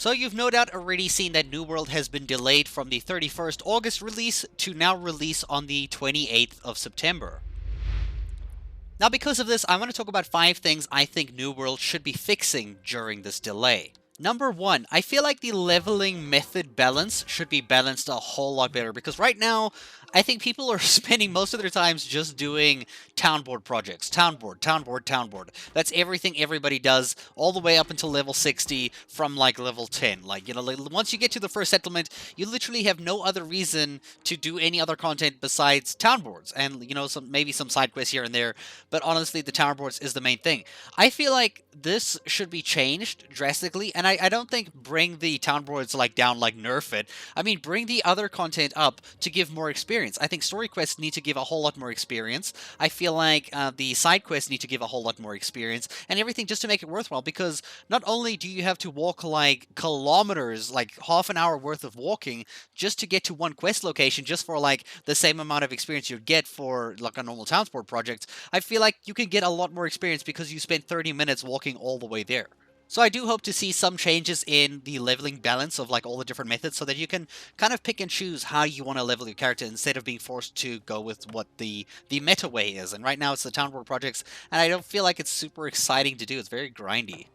So you've no doubt already seen that New World has been delayed from the 31st August release to now release on the 28th of September. Now because of this, I want to talk about 5 things I think New World should be fixing during this delay. Number 1, I feel like the leveling method balance should be balanced a whole lot better, because right now, I think people are spending most of their times just doing town board projects. Town board, town board, town board. That's everything everybody does, all the way up until level 60 from like level 10. Like, like, once you get to the first settlement, you literally have no other reason to do any other content besides town boards. And, maybe some side quests here and there, but honestly, the town boards is the main thing. I feel like this should be changed drastically, and I don't think bring the town boards like down, like nerf it. I mean, bring the other content up to give more experience. I think story quests need to give a whole lot more experience. I feel like the side quests need to give a whole lot more experience, and everything just to make it worthwhile, because not only do you have to walk like kilometers, like half an hour worth of walking, just to get to one quest location, just for like the same amount of experience you'd get for like a normal town board project. I feel like you can get a lot more experience because you spent 30 minutes walking all the way there. So I do hope to see some changes in the leveling balance of like all the different methods, so that you can kind of pick and choose how you want to level your character instead of being forced to go with what the meta way is. And right now it's the town board projects, and I don't feel like it's super exciting to do. It's very grindy.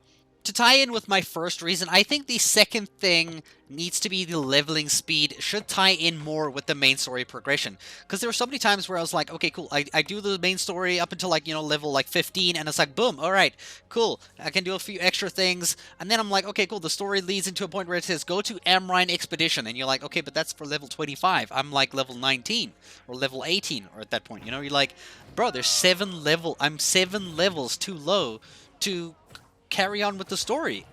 To tie in with my first reason, I think the second thing needs to be the leveling speed should tie in more with the main story progression. Because there were so many times where I was like, okay, cool, I do the main story up until like, level like 15, and it's like, boom, alright, cool, I can do a few extra things, and then I'm like, okay, cool, the story leads into a point where it says, go to Amrine Expedition, and you're like, okay, but that's for level 25, I'm like level 19, or level 18, or at that point, you're like, bro, I'm 7 levels too low to carry on with the story.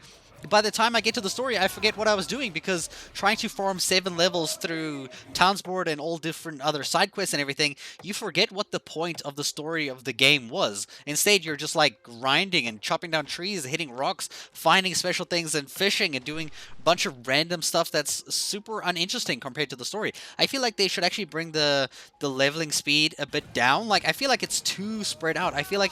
By the time I get to the story, I forget what I was doing, because trying to farm 7 levels through Townsboard and all different other side quests and everything, you forget what the point of the story of the game was. Instead, you're just like grinding and chopping down trees, hitting rocks, finding special things, and fishing, and doing a bunch of random stuff that's super uninteresting compared to the story. I feel like they should actually bring the leveling speed a bit down. Like, I feel like it's too spread out. I feel like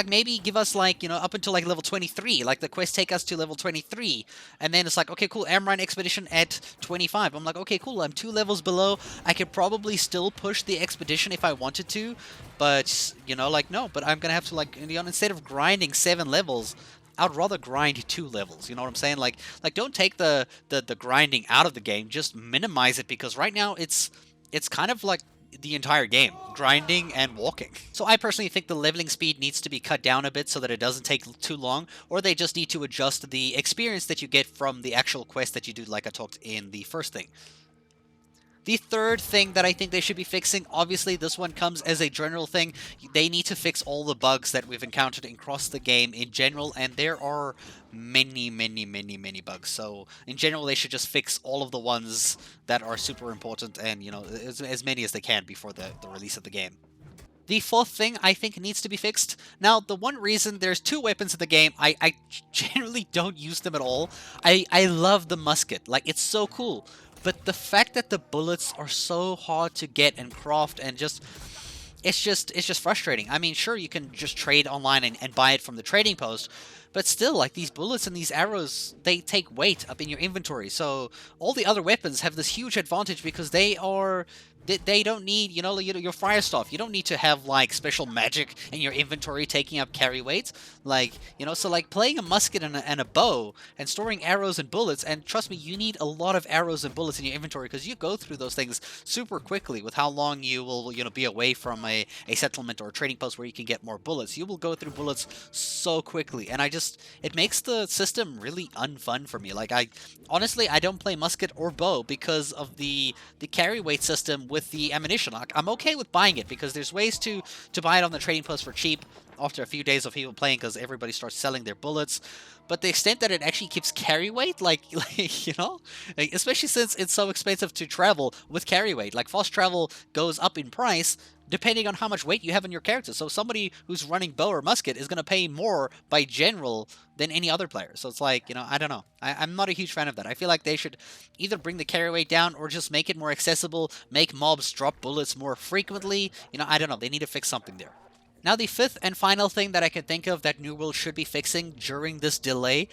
maybe give us like, up until like level 23, like the quests take us to level 23, and then it's like, okay, cool, Amrine Expedition at 25. I'm like, okay, cool, I'm 2 levels below. I could probably still push the expedition if I wanted to, but, like, no, but I'm gonna have to, like, instead of grinding 7 levels, I'd rather grind 2 levels, you know what I'm saying? Like don't take the grinding out of the game, just minimize it, because right now it's kind of like the entire game, grinding and walking. So I personally think the leveling speed needs to be cut down a bit so that it doesn't take too long, or they just need to adjust the experience that you get from the actual quest that you do, like I talked in the first thing. The third thing that I think they should be fixing, obviously this one comes as a general thing, they need to fix all the bugs that we've encountered across the game in general, and there are many, many, many, many bugs. So in general, they should just fix all of the ones that are super important, and, as many as they can before the release of the game. The fourth thing I think needs to be fixed. Now, the one reason there's 2 weapons in the game, I generally don't use them at all. I love the musket. Like, it's so cool. But the fact that the bullets are so hard to get and craft, and it's just frustrating. I mean, sure, you can just trade online and buy it from the trading post, but still, like, these bullets and these arrows, they take weight up in your inventory. So all the other weapons have this huge advantage because they don't need, your fire stuff. You don't need to have, like, special magic in your inventory taking up carry weight. Like, so, like, playing a musket and a bow and storing arrows and bullets, and trust me, you need a lot of arrows and bullets in your inventory, because you go through those things super quickly with how long you will, be away from a settlement or a trading post where you can get more bullets. You will go through bullets so quickly, and it makes the system really unfun for me. Like, honestly, I don't play musket or bow because of the carry weight system with the ammunition. I'm okay with buying it, because there's ways to buy it on the trading post for cheap after a few days of people playing, because everybody starts selling their bullets. But the extent that it actually keeps carry weight, like especially since it's so expensive to travel with carry weight, like fast travel goes up in price depending on how much weight you have in your character. So somebody who's running bow or musket is going to pay more by general than any other player. So it's like, I don't know. I'm not a huge fan of that. I feel like they should either bring the carry weight down or just make it more accessible, make mobs drop bullets more frequently. I don't know. They need to fix something there. Now, the fifth and final thing that I can think of that New World should be fixing during this delay,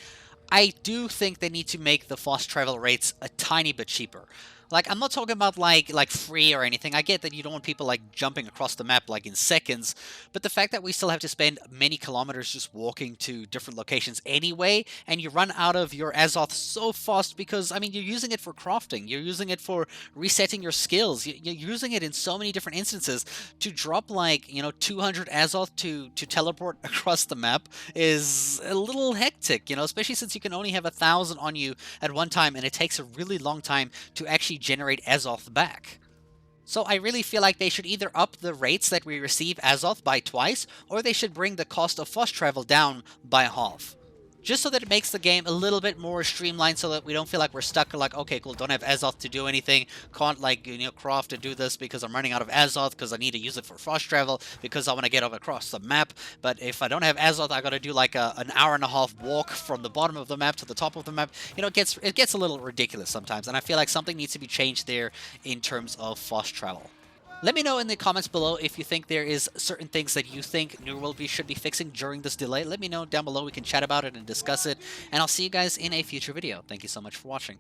I do think they need to make the fast travel rates a tiny bit cheaper. Like, I'm not talking about like free or anything. I get that you don't want people like jumping across the map like in seconds, but the fact that we still have to spend many kilometers just walking to different locations anyway, and you run out of your Azoth so fast because I mean you're using it for crafting, you're using it for resetting your skills, you're using it in so many different instances. To drop like 200 Azoth to teleport across the map is a little hectic, especially since you can only have 1,000 on you at one time, and it takes a really long time to actually generate Azoth back. So I really feel like they should either up the rates that we receive Azoth by twice, or they should bring the cost of fast travel down by half. Just so that it makes the game a little bit more streamlined, so that we don't feel like we're stuck like, okay, cool, don't have Azoth to do anything, can't like, craft and do this because I'm running out of Azoth because I need to use it for fast travel because I want to get across the map. But if I don't have Azoth, I gotta do like an hour and a half walk from the bottom of the map to the top of the map. It gets a little ridiculous sometimes, and I feel like something needs to be changed there in terms of fast travel. Let me know in the comments below if you think there is certain things that you think New World should be fixing during this delay. Let me know down below. We can chat about it and discuss it. And I'll see you guys in a future video. Thank you so much for watching.